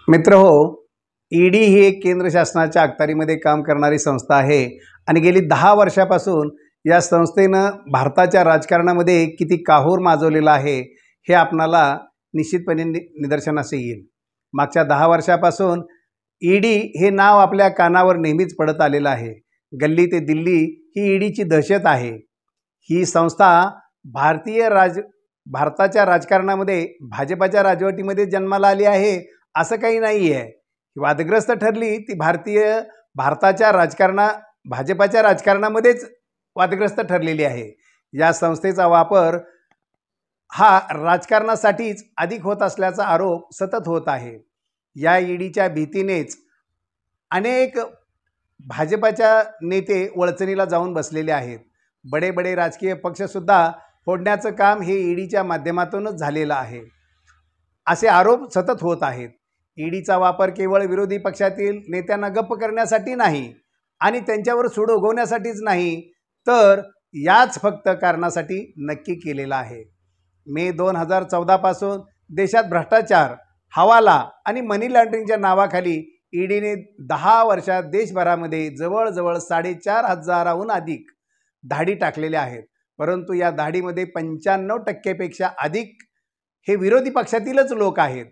मित्र हो, ईडी ही एक केंद्र शासनाच्या अखत्यारीमध्ये काम करणारी संस्था आहे आणि गेली 10 वर्षापासून या संस्थेनं भारताच्या राजकारणामध्ये किती काहूर माजवलेला आहे हे आपणाला निश्चितपणे निदर्शनास येईल। मागच्या 10 वर्षापासून ईडी हे नाव आपल्या कानावर नेहमीच पडत आलेलं आहे। गल्ली ते दिल्ली ही ईडीची दहशत आहे। ही संस्था भारताच्या राजकारणामध्ये भाजपाच्या राजवटीमध्ये जन्माला आली आहे असं काही नाही आहे। वादग्रस्त ठरली ती भारताच्या भाजपाच्या राजकारणामध्येच वादग्रस्त ठरलेली आहे। या संस्थेचा वापर हा राजकारणासाठीच अधिक होत असल्याचा आरोप सतत होत आहे। या ईडीच्या भीतीनेच अनेक भाजपाच्या नेते वळचणीला जाऊन बसलेले आहेत। बडे राजकीय पक्षसुद्धा फोडण्याचं काम हे ईडीच्या माध्यमातूनच झालेलं आहे असे आरोप सतत होत आहेत। ईडीचा वापर केवळ विरोधी पक्षातील नेत्यांना गप्प करण्यासाठी नाही आणि त्यांच्यावर सूड उगवण्यासाठीच नाही, तर याच फक्त कारणासाठी नक्की केलेला आहे। मे 2014 पासून देशात भ्रष्टाचार, हवाला आणि मनी लॉन्ड्रिंगच्या नावाखाली ईडीने 10 वर्षात देशभरामध्ये जवळजवळ 4,500हून अधिक धाडी टाकलेल्या आहेत। परंतु या धाडीमध्ये 95% पेक्षा अधिक हे विरोधी पक्षातीलच लोक आहेत।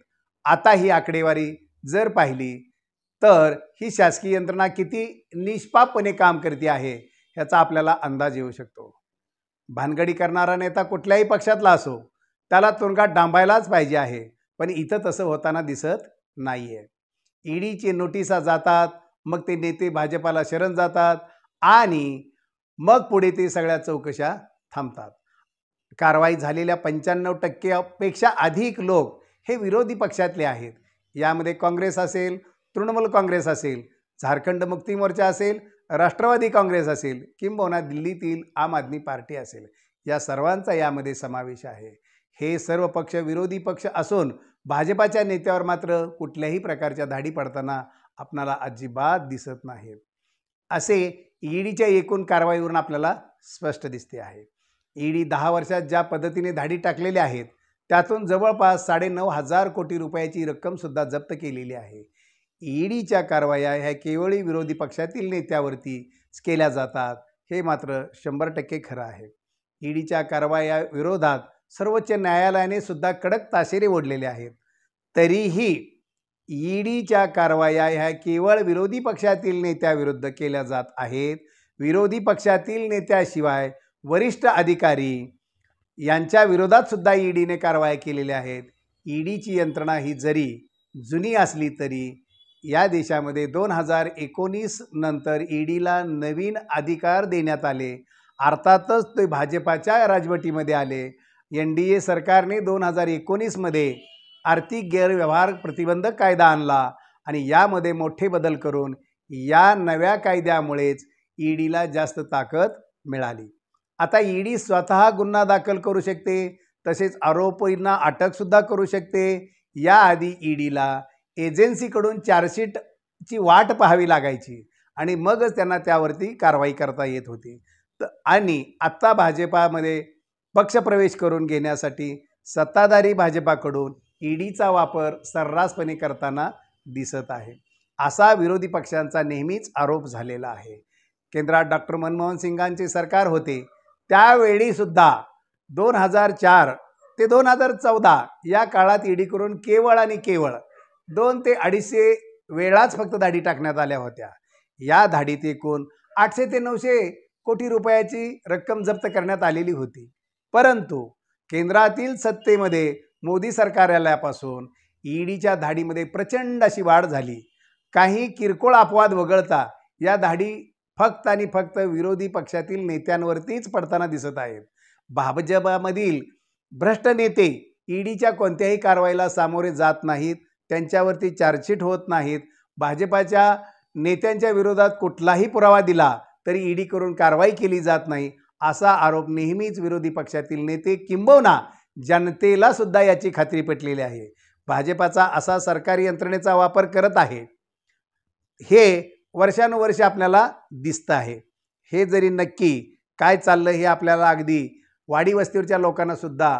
आता ही आकडेवारी जर पाहिली तर ही शासकीय यंत्रणा किती निष्पापपणे काम करते आहे याचा आपल्याला अंदाज येऊ शकतो। भानगडी करणारा नेता कुठल्याही पक्षातला असो त्याला तुरुंगात डांबायलाच पाहिजे आहे, पण इथं तसं होताना दिसत नाहीये। ईडीची नोटिसा जातात, मग ते नेते भाजपाला शरण जातात आणि मग पुढे ते सगळ्या चौकशा थांबतात। कारवाई झालेल्या 95% पेक्षा अधिक लोक हे विरोधी पक्षातले आहेत। यामध्ये काँग्रेस असेल, तृणमूल काँग्रेस असेल, झारखंड मुक्ती मोर्चा असेल, राष्ट्रवादी काँग्रेस असेल किंबहुना दिल्लीतील आम आदमी पार्टी असेल, या सर्वांचा यामध्ये समावेश आहे। हे सर्व पक्ष विरोधी पक्ष असून भाजपाच्या नेत्यावर मात्र कुठल्याही प्रकारच्या धाडी पडताना आपणाला अजिबात दिसत नाहीत असे ईडीच्या एकूण कारवाईवरून आपल्याला स्पष्ट दिसते आहे। ईडी 10 वर्षात ज्या पद्धतीने धाडी टाकलेल्या आहेत त्यातून जवळपास 9,500 कोटी रुपयाची रक्कमसुद्धा जप्त केलेली आहे। ईडीच्या कारवाया ह्या केवळ विरोधी पक्षातील नेत्यावरती केल्या जातात हे मात्र 100% खरं आहे। ईडीच्या कारवाया विरोधात सर्वोच्च न्यायालयाने सुद्धा कडक ताशेरे ओढलेले आहेत। तरीही ईडीच्या कारवाया ह्या केवळ विरोधी पक्षातील नेत्याविरुद्ध केल्या जात आहेत। विरोधी पक्षातील नेत्याशिवाय वरिष्ठ अधिकारी यांच्या विरोधात सुद्धा ईडीने कारवाया केलेल्या आहेत। ईडीची यंत्रणा ही जरी जुनी असली तरी या देशामध्ये 2019 नंतर ईडीला नवीन अधिकार देण्यात आले। अर्थातच ते भाजपाच्या राजवटीमध्ये आले। NDA सरकारने 2019 मध्ये आर्थिक गैरव्यवहार प्रतिबंधक कायदा आणला आणि यामध्ये मोठे बदल करून या नव्या कायद्यामुळेच ईडीला जास्त ताकद मिळाली। आता ईडी स्वतः गुन्हा दाखल करू शकते, तसेच आरोपींना अटकसुद्धा करू शकते। याआधी ईडीला एजन्सीकडून चार्जशीटची वाट पाहावी लागायची आणि मगच त्यांना त्यावरती कारवाई करता येत होती। आणि आत्ता भाजपामध्ये पक्षप्रवेश करून घेण्यासाठी सत्ताधारी भाजपाकडून ईडीचा वापर सर्रासपणे करताना दिसत आहे असा विरोधी पक्षांचा नेहमीच आरोप झालेला आहे। केंद्रात डॉक्टर मनमोहन सिंगांचे सरकार होते त्यावेळीसुद्धा 2004 ते 2014 या काळात ईडीकडून केवळ आणि केवळ 200 ते 250 वेळाच फक्त धाडी टाकण्यात आल्या होत्या। या धाडीत एकूण 800 ते 900 कोटी रुपयाची रक्कम जप्त करण्यात आलेली होती। परंतु केंद्रातील सत्तेमध्ये मोदी सरकार आल्यापासून ईडीच्या धाडीमध्ये प्रचंड अशी वाढ झाली। काही किरकोळ अपवाद वगळता या धाडी फक्त आणि फक्त विरोधी पक्षातील नेत्यांवरतीच पडताना दिसत आहेत। भाजपामधील भ्रष्ट नेते ईडीच्या कोणत्याही कारवाईला सामोरे जात नाहीत, त्यांच्यावरती चार्जशीट होत नाहीत। भाजपाच्या नेत्यांच्या विरोधात कुठलाही पुरावा दिला तरी ईडी करून कारवाई केली जात नाही असा आरोप नेहमीच विरोधी पक्षातील नेते किंबहुना जनतेला सुद्धा याची खात्री पटलेली आहे। भाजपाचा असा सरकारी यंत्रणेचा वापर करत आहे हे वर्षानुवर्ष आपल्याला दिसतं आहे। हे जरी नक्की काय चाललं हे आपल्याला अगदी वाडी वस्तीवरच्या लोकांना सुद्धा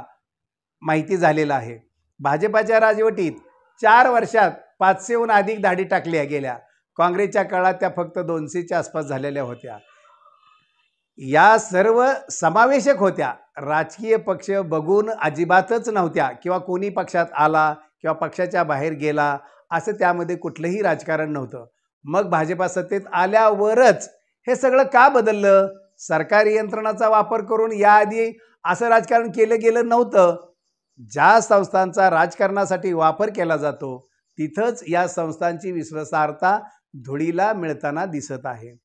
माहिती झालेलं आहे। भाजपाच्या राजवटीत 4 वर्षात 500हून अधिक धाडी टाकल्या गेल्या. काँग्रेसच्या काळात त्या फक्त 200च्या आसपास झालेल्या होत्या. या सर्व समावेशक होत्या. राजकीय पक्ष बघून अजिबातच नव्हत्या किंवा कोणी पक्षात आला किंवा पक्षाच्या बाहेर गेला असं त्यामध्ये कुठलंही राजकारण नव्हतं. मग भाजपा सत्तेत आल्यावरच हे सगळं का बदललं? सरकारी यंत्रणाचा वापर करून याआधी असं राजकारण केलं गेलं नव्हतं. ज्या संस्थांचा राजकारणासाठी वापर केला जातो तिथंच या संस्थांची विश्वासार्हता धुळीला मिळताना दिसत आहे.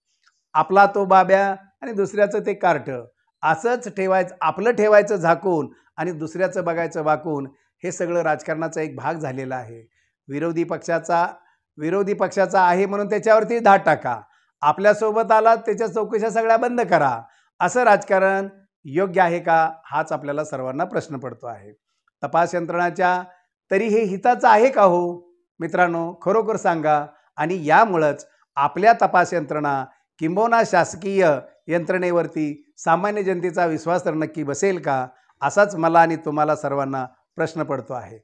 आपला तो बाब्या आणि दुसऱ्याचं ते कार्ट असंच ठेवायचं, आपलं ठेवायचं झाकून आणि दुसऱ्याचं बघायचं वाकून, हे सगळं राजकारणाचा एक भाग झालेला आहे. विरोधी पक्षाचा आहे म्हणून त्याच्यावरती धाड टाका, आपल्यासोबत आला त्याच्या चौकशा सगळ्या बंद करा. असं राजकारण योग्य आहे का? हाच आपल्याला सर्वांना प्रश्न पडतो आहे. तपास यंत्रणाच्या तरी हे हिताचं आहे का हो? मित्रांनो, खरोखर सांगा. आणि यामुळंच आपल्या तपास यंत्रणा किंबहुना शासकीय यंत्रणेवरती सामान्य जनतेचा विश्वास तर नक्की बसेल का? असाच मला आणि तुम्हाला सर्वांना प्रश्न पडतो आहे.